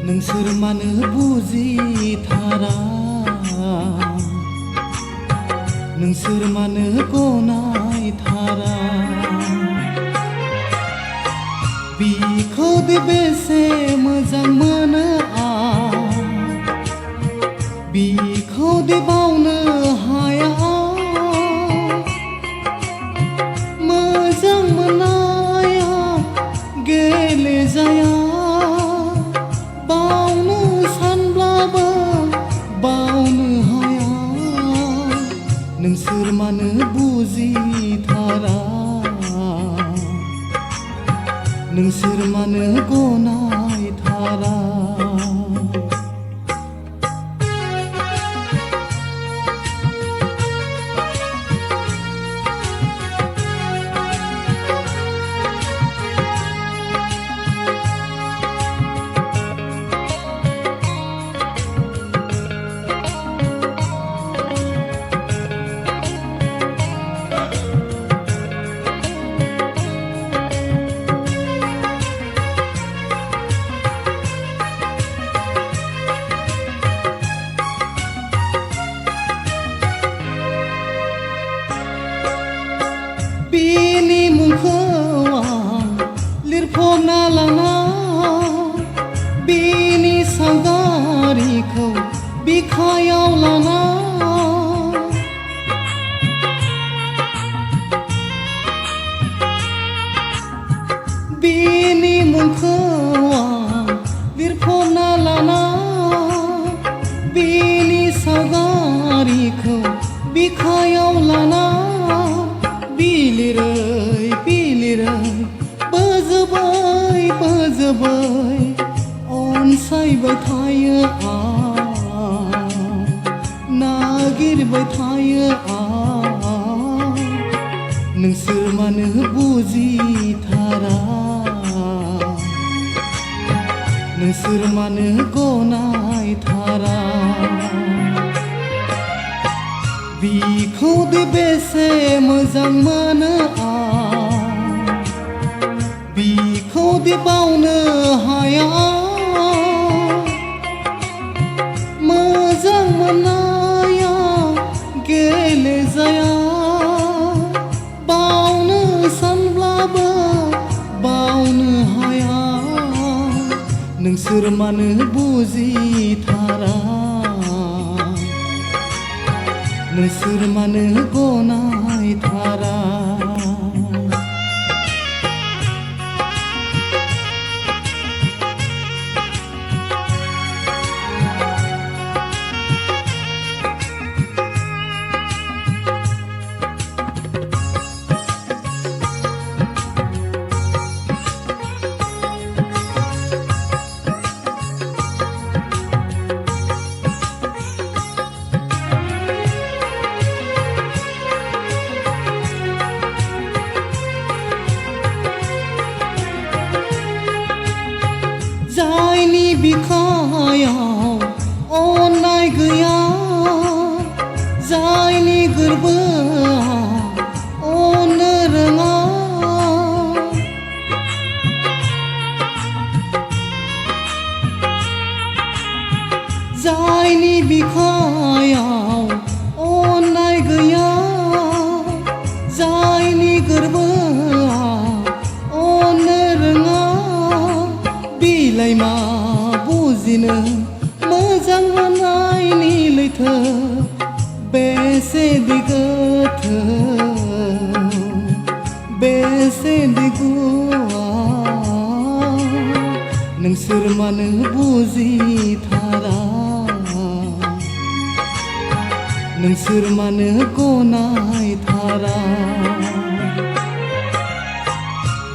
नोंसोर मानो बुजिथारा नोंसोर मानो गनायथारा बिखौ दि बेसे मोजां मोनो आं बिखौ दि बावनो हाया मोजां मोननाया गेलेजाया बावनो सानब्लाबो बावनो हाया नोंसोर मानो बुजिथारा नोंसोर मानो गनायथारा बिनि मुंखौ आं लिरफबना लाना बिनि सावगारिखौ बिखायाव लाना बिनि मुंखौ आं लिरफबना लाना बिनि सावगारिखौ बिखायाव लाना बिलिरै बिलिरै बोजोबै बोजोबै अनसायबाय थायो आं नागिरबाय थायो आं नोंसोर मानो बुजिथारा नोंसोर मानो गनायथारा बिखौ दि बेसे मोजां मोनो आं बिखौ दि बावनो हाया मोजां मोननाया गेलेजाया बावनो सानब्लाबो बावनो हाया नोंसोर मानो बुजिथारा नोंसोर मानो गनायथारा जायनि बिखायाव अननाय गैया जायनि गोरबोआ अननो रोङा जायनि बिखायाव अननाय गैया जायनि गोरबोआ अननो रोङा बिलाय मा बुजिनो मोजां मोननायनि लैथो बेसे गोथौ बेसे गुवार नोंसोर मानो बुजिथारा नोंसोर मानो गनायथारा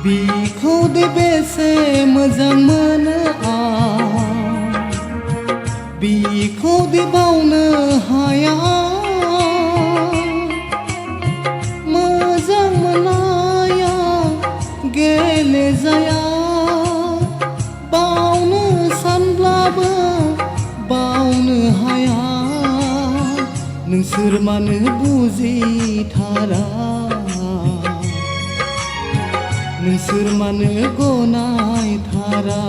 बिखौ दि बेसे मोजां मोनो आं बिखौ दि बावनो हाया मोजां मोननाया गेलेजाया बावनो सानब्लाबो बावनो हाया नोंसोर मानो बुजिथारा नोंसोर मानो गनायथारा